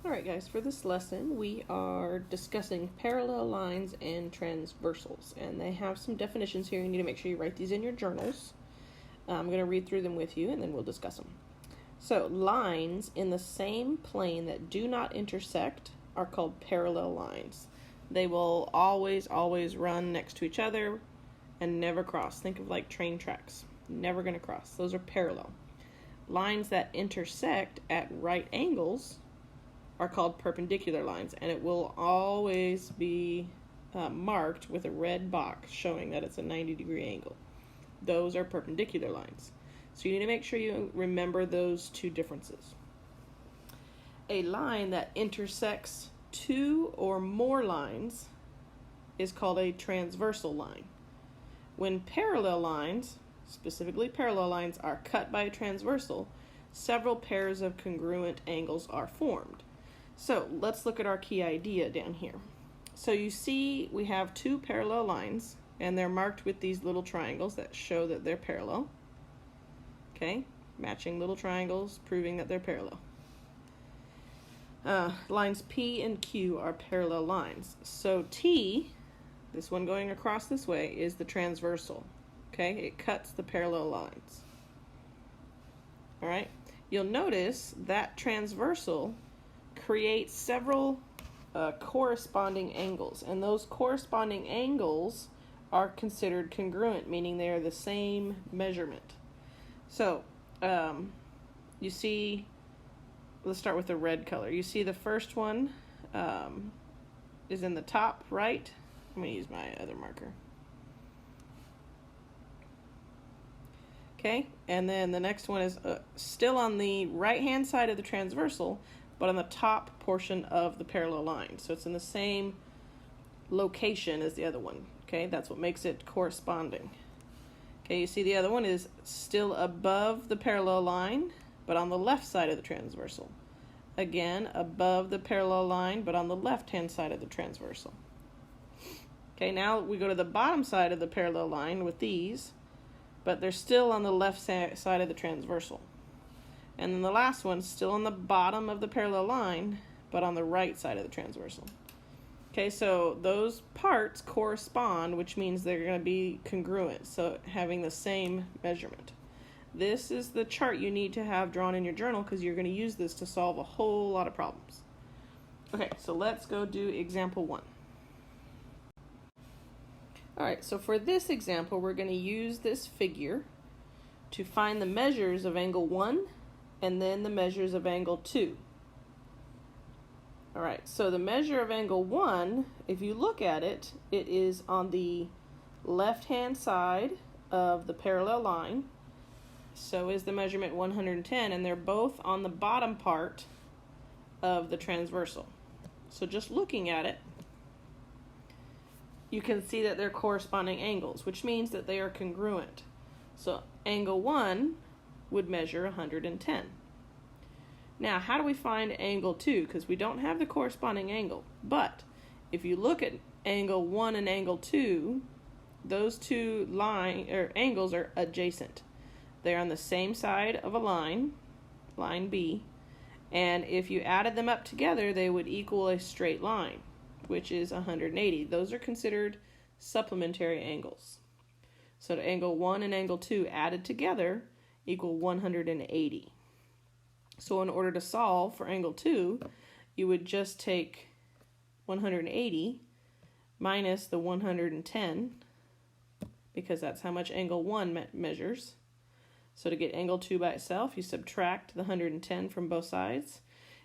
Alright guys, for this lesson we are discussing parallel lines and transversals, and they have some definitions here. You need to make sure you write these in your journals. I'm going to read through them with you and then we'll discuss them. So, lines in the same plane that do not intersect are called parallel lines. They will always run next to each other and never cross. Think of like train tracks. Never going to cross. Those are parallel. Lines that intersect at right angles are called perpendicular lines, and it will always be marked with a red box showing that it's a 90-degree angle. Those are perpendicular lines. So you need to make sure you remember those two differences. A line that intersects two or more lines is called a transversal line. When parallel lines, specifically parallel lines, are cut by a transversal, several pairs of congruent angles are formed. So let's look at our key idea down here. So you see we have two parallel lines, and they're marked with these little triangles that show that they're parallel. Okay, matching little triangles proving that they're parallel. Lines P and Q are parallel lines. So T, this one going across this way, is the transversal. Okay, it cuts the parallel lines. All right, you'll notice that transversal creates several corresponding angles, and those corresponding angles are considered congruent, meaning they are the same measurement. So you see, let's start with the red color. You see the first one is in the top right. I'm going to use my other marker. Okay, and then the next one is still on the right hand side of the transversal, but on the top portion of the parallel line. So it's in the same location as the other one. Okay, that's what makes it corresponding. Okay, you see the other one is still above the parallel line, but on the left side of the transversal. Again, above the parallel line, but on the left-hand side of the transversal. Okay, now we go to the bottom side of the parallel line with these, but they're still on the left side of the transversal. And then the last one's still on the bottom of the parallel line, but on the right side of the transversal. Okay, so those parts correspond, which means they're going to be congruent, so having the same measurement. This is the chart you need to have drawn in your journal because you're going to use this to solve a whole lot of problems. Okay, so let's go do example 1. Alright, so for this example, we're going to use this figure to find the measures of angle 1 and then the measures of angle 2. Alright, so the measure of angle 1, if you look at it, it is on the left-hand side of the parallel line. So is the measurement 110, and they're both on the bottom part of the transversal. So just looking at it, you can see that they're corresponding angles, which means that they are congruent. So angle 1 would measure 110. Now, how do we find angle 2? Because we don't have the corresponding angle. But if you look at angle 1 and angle 2, those two angles are adjacent. They're on the same side of a line, line B, and if you added them up together, they would equal a straight line, which is 180. Those are considered supplementary angles. So angle 1 and angle 2 added together equal 180. So in order to solve for angle 2, you would just take 180 minus the 110, because that's how much angle 1 measures. So to get angle 2 by itself, you subtract the 110 from both sides,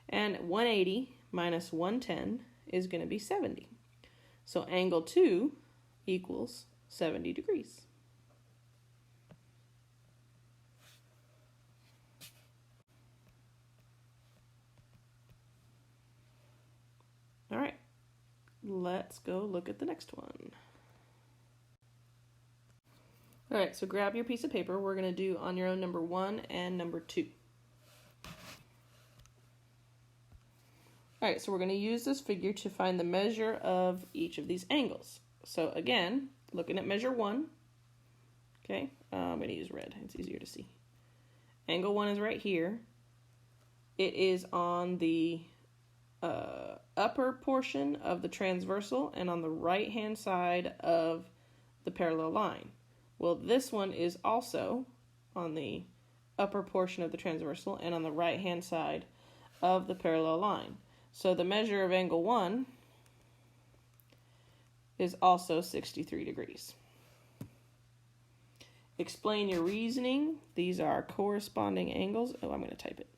and 180 minus 110 is going to be 70. So angle 2 equals 70 degrees. All right, let's go look at the next one. All right, so grab your piece of paper. We're going to do on your own number 1 and number 2. All right, so we're going to use this figure to find the measure of each of these angles. So again, looking at measure 1, okay, I'm going to use red. It's easier to see. Angle 1 is right here. It is on the upper portion of the transversal and on the right-hand side of the parallel line. Well, this one is also on the upper portion of the transversal and on the right-hand side of the parallel line. So the measure of angle 1 is also 63 degrees. Explain your reasoning. These are corresponding angles. Oh, I'm going to type it.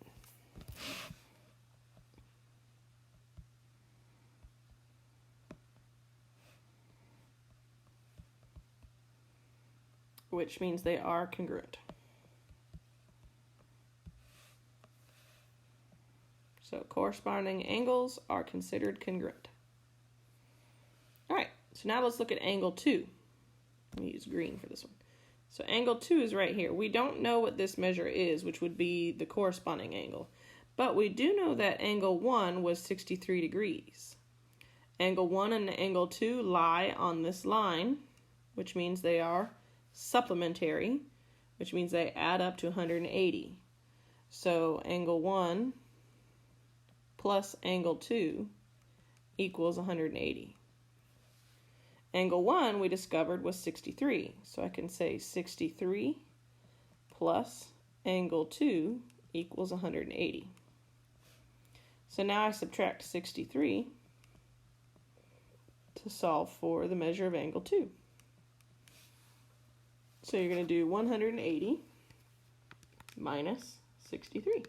Which means they are congruent. So corresponding angles are considered congruent. All right, so now let's look at angle 2. Let me use green for this one. So angle 2 is right here. We don't know what this measure is, which would be the corresponding angle. But we do know that angle 1 was 63 degrees. Angle 1 and angle 2 lie on this line, which means they are supplementary, which means they add up to 180. So angle 1 plus angle 2 equals 180. Angle 1 we discovered was 63, so I can say 63 plus angle 2 equals 180. So now I subtract 63 to solve for the measure of angle 2. So you're going to do 180 minus 63.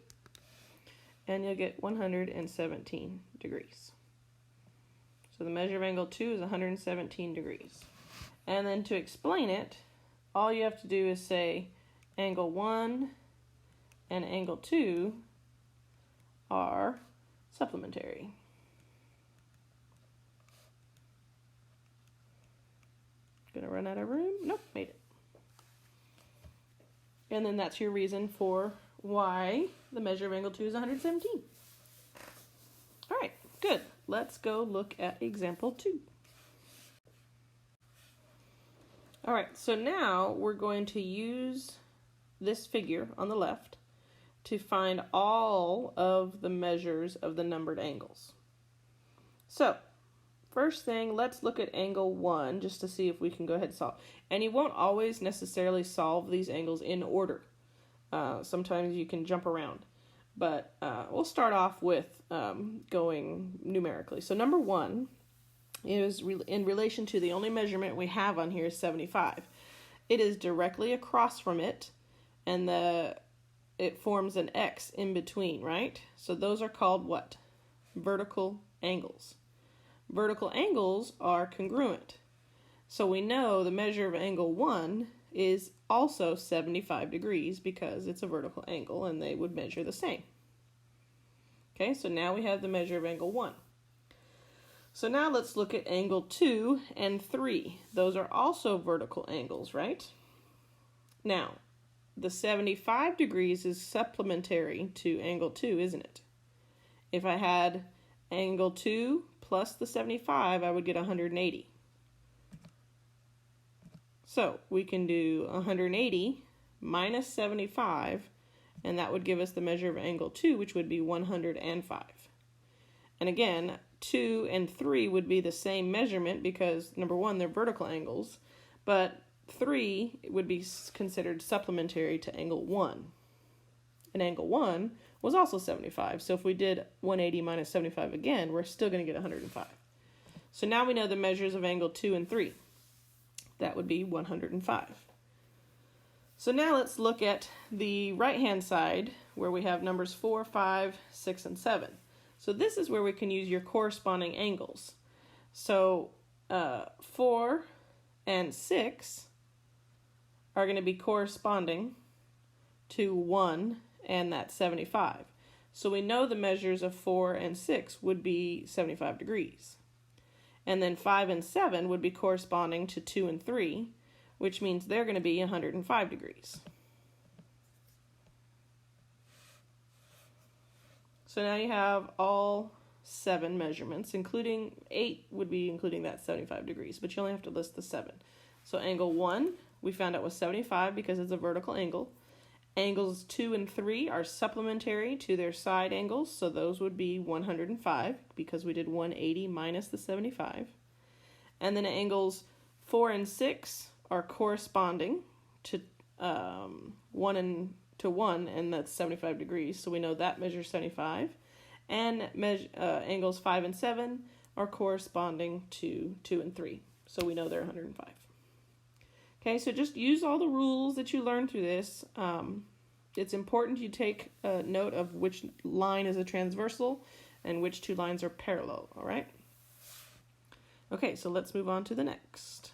And you'll get 117 degrees. So the measure of angle 2 is 117 degrees. And then to explain it, all you have to do is say angle 1 and angle 2 are supplementary. Gonna run out of room? Nope, made it. And then that's your reason for why the measure of angle 2 is 117. All right, good. Let's go look at example 2. All right, so now we're going to use this figure on the left to find all of the measures of the numbered angles. So, first thing, let's look at angle 1 just to see if we can go ahead and solve. And you won't always necessarily solve these angles in order. Sometimes you can jump around. But we'll start off with going numerically. So number 1 is in relation to the only measurement we have on here is 75. It is directly across from it, and it forms an X in between, right? So those are called what? Vertical angles. Vertical angles are congruent. So we know the measure of angle 1 is also 75 degrees because it's a vertical angle and they would measure the same. Okay, so now we have the measure of angle 1. So now let's look at angle 2 and 3. Those are also vertical angles, right? Now, the 75 degrees is supplementary to angle 2, isn't it? If I had angle 2 plus the 75, I would get 180. So we can do 180 minus 75, and that would give us the measure of angle 2, which would be 105. And again, 2 and 3 would be the same measurement because, number 1, they're vertical angles, but 3 would be considered supplementary to angle 1. And angle 1 was also 75, so if we did 180 minus 75 again, we're still going to get 105. So now we know the measures of angle 2 and 3. That would be 105. So now let's look at the right-hand side where we have numbers 4, 5, 6, and 7. So this is where we can use your corresponding angles. So 4 and 6 are going to be corresponding to 1 and that's 75. So we know the measures of 4 and 6 would be 75 degrees. And then 5 and 7 would be corresponding to 2 and 3, which means they're going to be 105 degrees. So now you have all 7 measurements, including 8 would be including that 75 degrees, but you only have to list the 7. So angle 1, we found out was 75 because it's a vertical angle. Angles 2 and 3 are supplementary to their side angles, so those would be 105 because we did 180 minus the 75. And then angles 4 and 6 are corresponding to 1 to 1, and that's 75 degrees, so we know that measures 75. And angles 5 and 7 are corresponding to 2 and 3, so we know they're 105. Okay, so just use all the rules that you learned through this. It's important you take note of which line is a transversal and which two lines are parallel, all right? Okay, so let's move on to the next.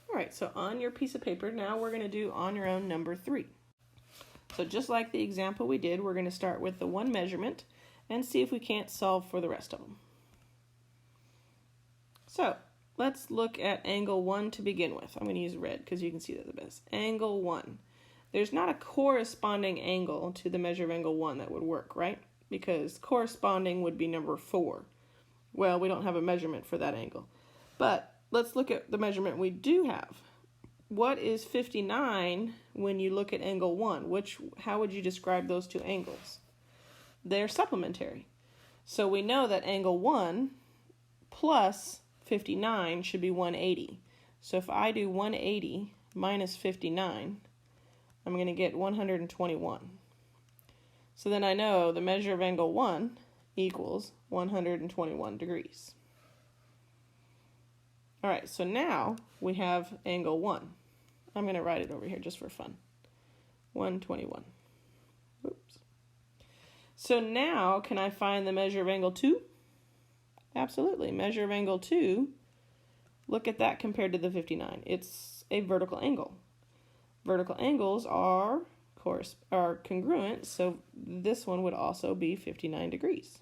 All right, so on your piece of paper, now we're going to do on your own number 3. So just like the example we did, we're going to start with the one measurement and see if we can't solve for the rest of them. So let's look at angle 1 to begin with. I'm going to use red because you can see that the best. Angle 1. There's not a corresponding angle to the measure of angle 1 that would work, right? Because corresponding would be number 4. Well, we don't have a measurement for that angle. But let's look at the measurement we do have. What is 59 when you look at angle 1? How would you describe those two angles? They're supplementary. So we know that angle 1 plus 59 should be 180. So if I do 180 minus 59, I'm going to get 121. So then I know the measure of angle 1 equals 121 degrees. All right, so now we have angle 1. I'm going to write it over here just for fun. 121. Oops. So now, can I find the measure of angle 2? Absolutely. Measure of angle 2, look at that compared to the 59. It's a vertical angle. Vertical angles are congruent, so this one would also be 59 degrees.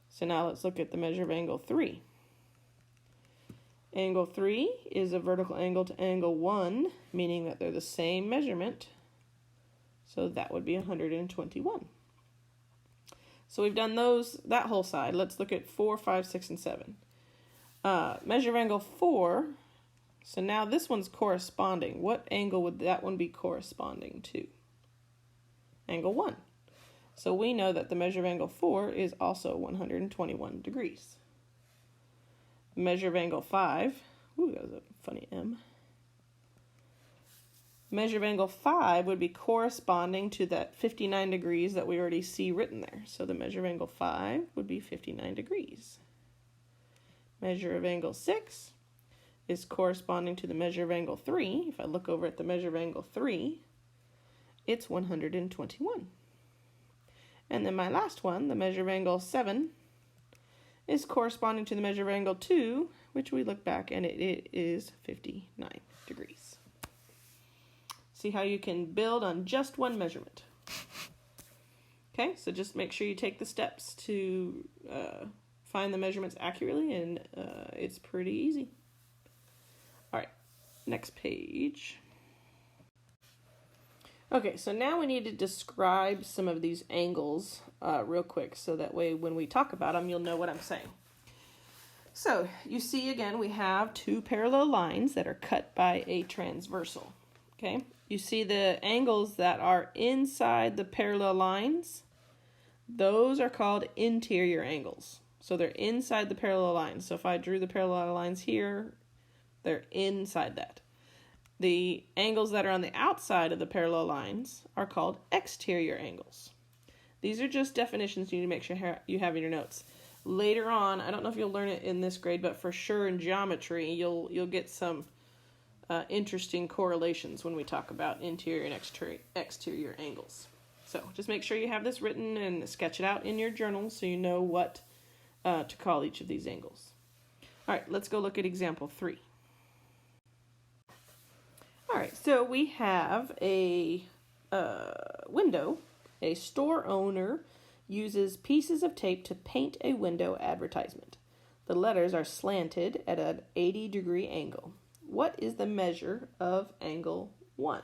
So now let's look at the measure of angle 3. Angle 3 is a vertical angle to angle 1, meaning that they're the same measurement. So that would be 121. So we've done that whole side. Let's look at 4, 5, 6, and 7. Measure of angle 4. So now this one's corresponding. What angle would that one be corresponding to? Angle 1. So we know that the measure of angle 4 is also 121 degrees. Measure of angle 5. Ooh, that was a funny M. Measure of angle 5 would be corresponding to that 59 degrees that we already see written there. So the measure of angle 5 would be 59 degrees. Measure of angle 6 is corresponding to the measure of angle 3. If I look over at the measure of angle 3, it's 121. And then my last one, the measure of angle 7, is corresponding to the measure of angle 2, which we look back and it is 59 degrees. See how you can build on just one measurement. Okay, so just make sure you take the steps to find the measurements accurately, and it's pretty easy. All right, next page. Okay, so now we need to describe some of these angles real quick, so that way when we talk about them, you'll know what I'm saying. So you see again, we have two parallel lines that are cut by a transversal. Okay, you see the angles that are inside the parallel lines, those are called interior angles. So they're inside the parallel lines. So if I drew the parallel lines here, they're inside that. The angles that are on the outside of the parallel lines are called exterior angles. These are just definitions you need to make sure you have in your notes. Later on, I don't know if you'll learn it in this grade, but for sure in geometry, you'll get some interesting correlations when we talk about interior and exterior angles. So just make sure you have this written and sketch it out in your journal so you know what to call each of these angles. All right, let's go look at example 3. All right, so we have a window. A store owner uses pieces of tape to paint a window advertisement. The letters are slanted at an 80-degree angle. What is the measure of angle 1?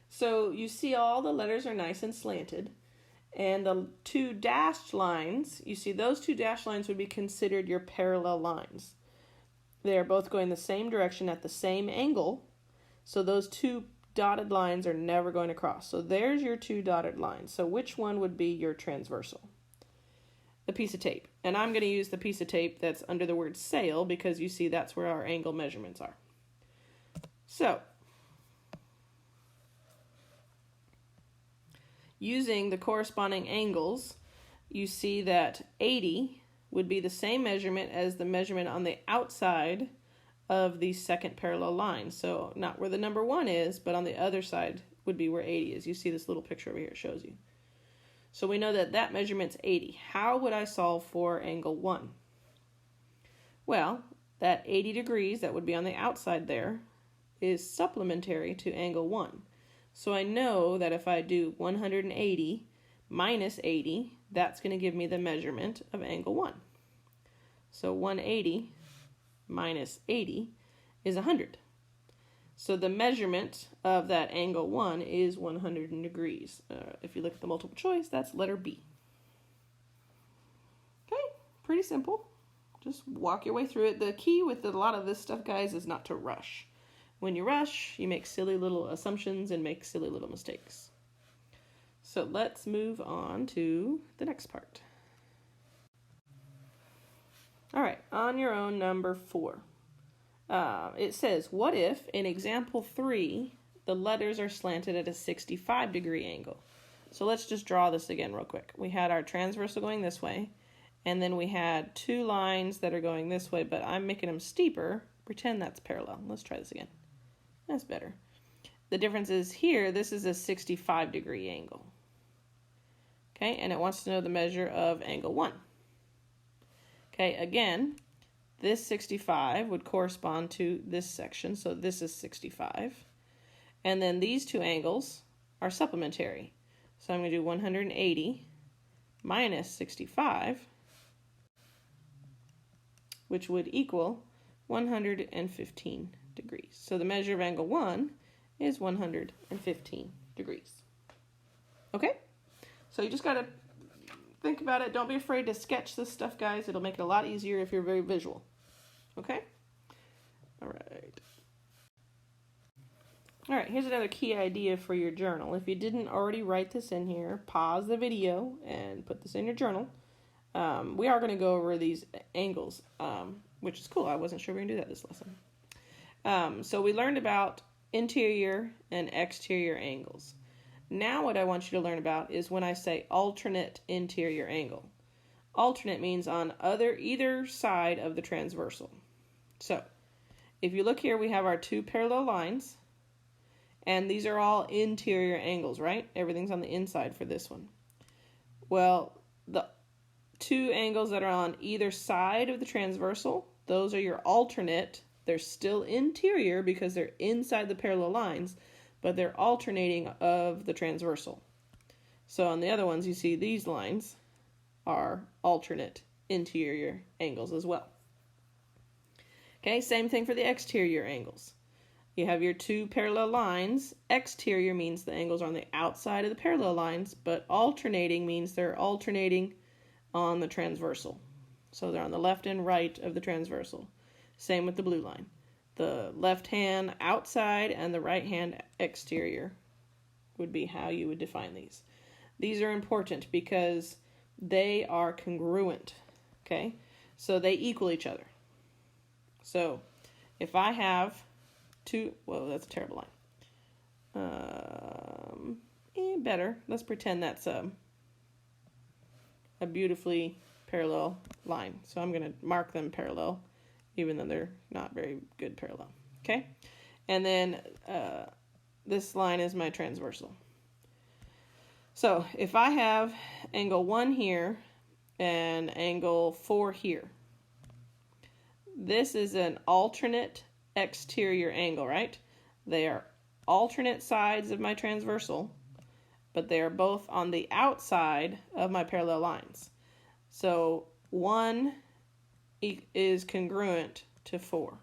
So you see all the letters are nice and slanted, and the two dashed lines, you see those two dashed lines would be considered your parallel lines. They are both going the same direction at the same angle, So those two dotted lines are never going to cross. So there's your two dotted lines. So which one would be your transversal? The piece of tape. And I'm going to use the piece of tape that's under the word sail because you see that's where our angle measurements are. So, using the corresponding angles, you see that 80 would be the same measurement as the measurement on the outside of the second parallel line. So not where the number 1 is, but on the other side would be where 80 is. You see this little picture over here, it shows you. So we know that that measurement's 80. How would I solve for angle 1? Well, that 80 degrees that would be on the outside there is supplementary to angle 1. So I know that if I do 180 minus 80, that's going to give me the measurement of angle 1. So 180 minus 80 is 100. So the measurement of that angle 1 is 100 degrees. If you look at the multiple choice, that's letter B. Okay, pretty simple. Just walk your way through it. The key with a lot of this stuff, guys, is not to rush. When you rush, you make silly little assumptions and make silly little mistakes. So let's move on to the next part. All right, on your own, number 4. It says, what if, in example 3, the letters are slanted at a 65-degree angle? So let's just draw this again real quick. We had our transversal going this way, and then we had two lines that are going this way, but I'm making them steeper. Pretend that's parallel. Let's try this again. That's better. The difference is here, this is a 65-degree angle. Okay, and it wants to know the measure of angle 1. Okay, again, this 65 would correspond to this section, so this is 65. And then these two angles are supplementary. So I'm going to do 180 minus 65, which would equal 115 degrees. So the measure of angle 1 is 115 degrees. Okay? So you just got to think about it. Don't be afraid to sketch this stuff, guys. It'll make it a lot easier if you're very visual. Okay? All right. All right, here's another key idea for your journal. If you didn't already write this in here, pause the video and put this in your journal. We are going to go over these angles, which is cool. I wasn't sure we were going to do that this lesson. So we learned about interior and exterior angles. Now what I want you to learn about is when I say alternate interior angle. Alternate means on either side of the transversal. So if you look here, we have our two parallel lines, and these are all interior angles, right? Everything's on the inside for this one. Well, the two angles that are on either side of the transversal, those are your alternate. They're still interior because they're inside the parallel lines, but they're alternating of the transversal. So on the other ones, you see these lines are alternate interior angles as well. Okay, same thing for the exterior angles. You have your two parallel lines. Exterior means the angles are on the outside of the parallel lines, but alternating means they're alternating on the transversal. So they're on the left and right of the transversal. Same with the blue line. The left hand outside and the right hand exterior would be how you would define these. These are important because they are congruent, okay? So they equal each other. So if I have two, whoa, that's a terrible line. Better. Let's pretend that's a beautifully parallel line. So I'm going to mark them parallel, even though they're not very good parallel. Okay? And then this line is my transversal. So if I have angle 1 here and angle 4 here, this is an alternate exterior angle, right? They are alternate sides of my transversal, but they are both on the outside of my parallel lines. So 1 is congruent to 4.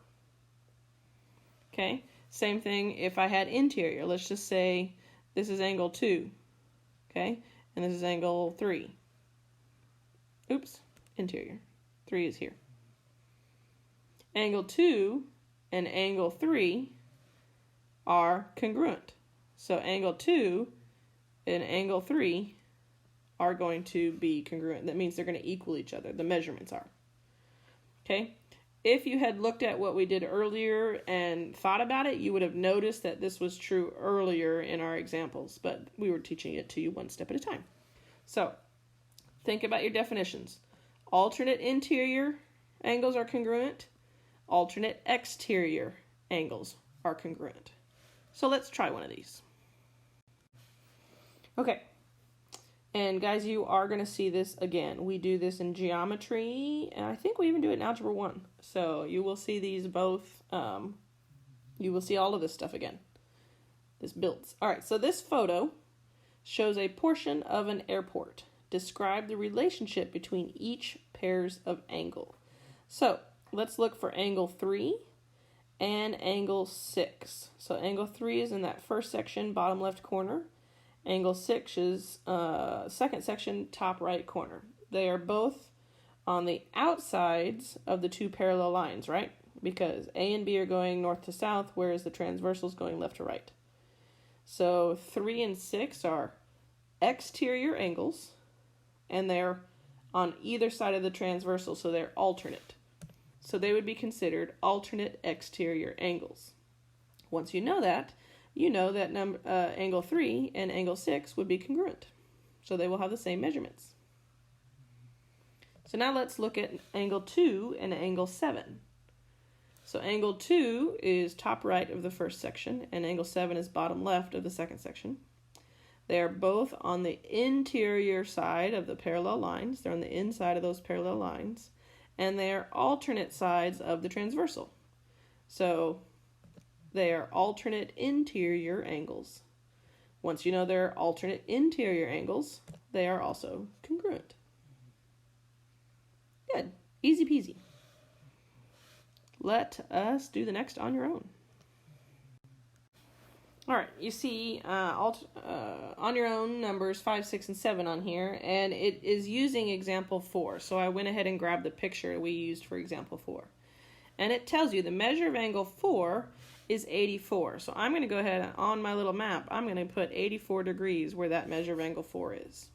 Okay, same thing if I had interior. Let's just say this is angle 2, okay, and this is angle 3. Oops, interior. 3 is here. Angle 2 and angle 3 are congruent. So angle 2 and angle 3 are going to be congruent. That means they're going to equal each other. The measurements are. Okay? If you had looked at what we did earlier and thought about it, you would have noticed that this was true earlier in our examples, but we were teaching it to you one step at a time. So, think about your definitions. Alternate interior angles are congruent. Alternate exterior angles are congruent. So let's try one of these. Okay. And guys, you are going to see this again. We do this in geometry, and I think we even do it in Algebra 1. So you will see these both, you will see all of this stuff again. This builds. All right, so this photo shows a portion of an airport. Describe the relationship between each pairs of angle. So let's look for angle 3 and angle 6. So angle 3 is in that first section, bottom left corner. Angle 6 is second section, top right corner. They are both on the outsides of the two parallel lines, right? Because A and B are going north to south, whereas the transversal is going left to right. So 3 and 6 are exterior angles, and they're on either side of the transversal, so they're alternate. So they would be considered alternate exterior angles. Once you know that angle 3 and angle 6 would be congruent. So they will have the same measurements. So now let's look at angle 2 and angle 7. So angle 2 is top right of the first section, and angle 7 is bottom left of the second section. They are both on the interior side of the parallel lines. They're on the inside of those parallel lines. And they are alternate sides of the transversal. So they are alternate interior angles. Once you know they're alternate interior angles, they are also congruent. Good. Easy peasy. Let us do the next on your own. All right, you see on your own numbers 5, 6, and 7 on here, and it is using example 4. So I went ahead and grabbed the picture we used for example 4. And it tells you the measure of angle 4 is 84. So I'm going to go ahead on my little map, I'm going to put 84 degrees where that measure of angle 4 is.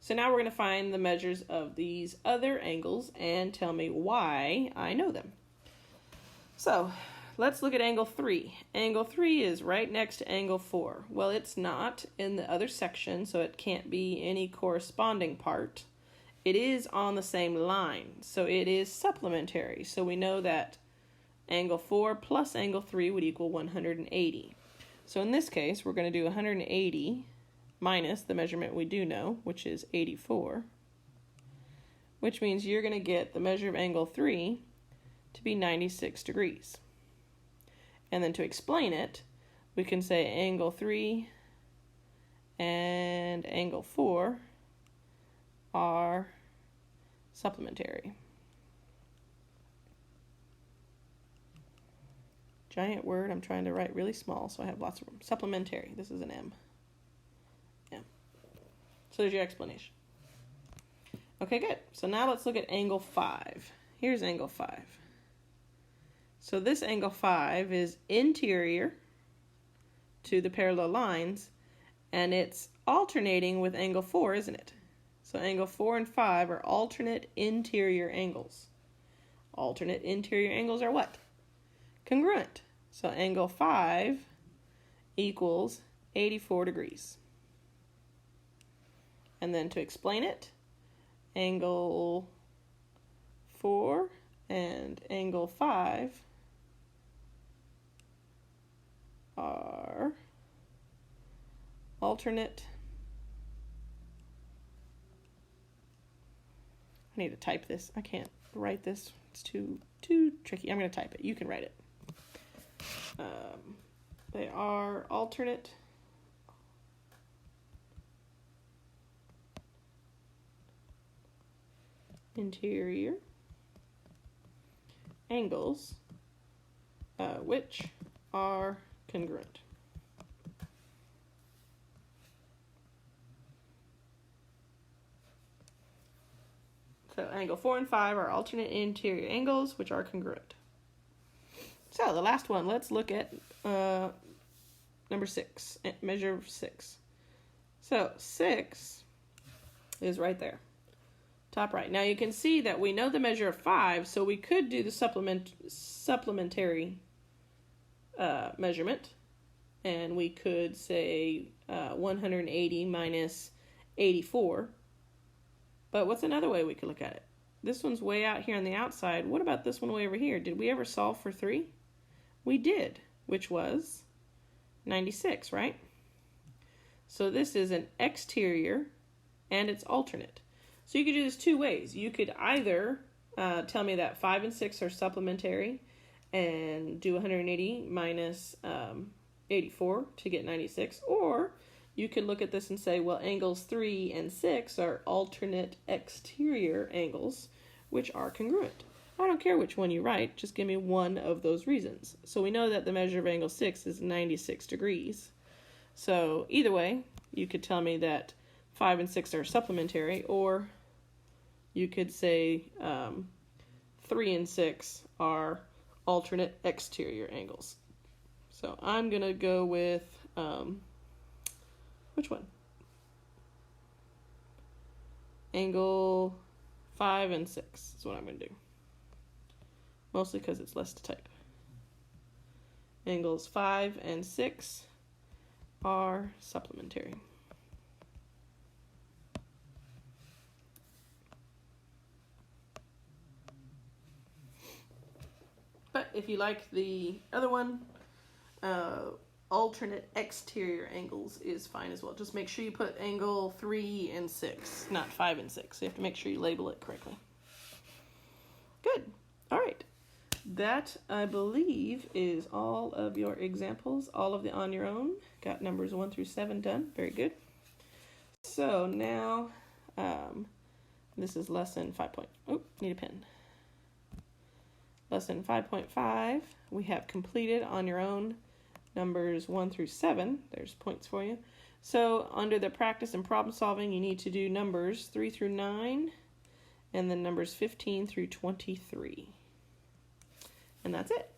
So now we're going to find the measures of these other angles and tell me why I know them. So let's look at angle 3. Angle 3 is right next to angle 4. Well, it's not in the other section, so it can't be any corresponding part. It is on the same line, so it is supplementary. So we know that angle 4 plus angle 3 would equal 180. So in this case, we're going to do 180 minus the measurement we do know, which is 84, which means you're going to get the measure of angle 3 to be 96 degrees. And then to explain it, we can say angle 3 and angle 4 are supplementary. Giant word, I'm trying to write really small, so I have lots of room. Supplementary, this is an M. Yeah. So there's your explanation. Okay, good. So now let's look at angle 5. Here's angle 5. So this angle 5 is interior to the parallel lines, and it's alternating with angle 4, isn't it? So angle 4 and 5 are alternate interior angles. Alternate interior angles are what? Congruent. So angle 5 equals 84 degrees. And then to explain it, angle 4 and angle 5 are alternate. I need to type this. I can't write this. It's too tricky. I'm going to type it. You can write it. They are alternate interior angles, which are congruent. So angle 4 and 5 are alternate interior angles, which are congruent. So the last one, let's look at number 6, measure 6. So 6 is right there, top right. Now you can see that we know the measure of 5, so we could do the supplementary measurement, and we could say 180 minus 84. But what's another way we could look at it? This one's way out here on the outside. What about this one way over here? Did we ever solve for 3? We did, which was 96, right? So this is an exterior and it's alternate. So you could do this 2 ways. You could either tell me that 5 and 6 are supplementary and do 180 minus 84 to get 96, or you could look at this and say, well, angles 3 and 6 are alternate exterior angles, which are congruent. I don't care which one you write, just give me one of those reasons. So we know that the measure of angle 6 is 96 degrees. So either way, you could tell me that 5 and 6 are supplementary, or you could say 3 and 6 are alternate exterior angles. So I'm going to go with, which one? Angle 5 and 6 is what I'm going to do. Mostly because it's less to type. Angles 5 and 6 are supplementary. But if you like the other one, alternate exterior angles is fine as well. Just make sure you put angle 3 and 6, not 5 and 6. So you have to make sure you label it correctly. Good. All right. That, I believe, is all of your examples, all of the on your own. Got numbers 1 through 7 done. Very good. So now, this is lesson 5. Need a pen. Lesson 5.5, we have completed on your own numbers 1 through 7. There's points for you. So under the practice and problem solving, you need to do numbers 3 through 9, and then numbers 15 through 23. And that's it.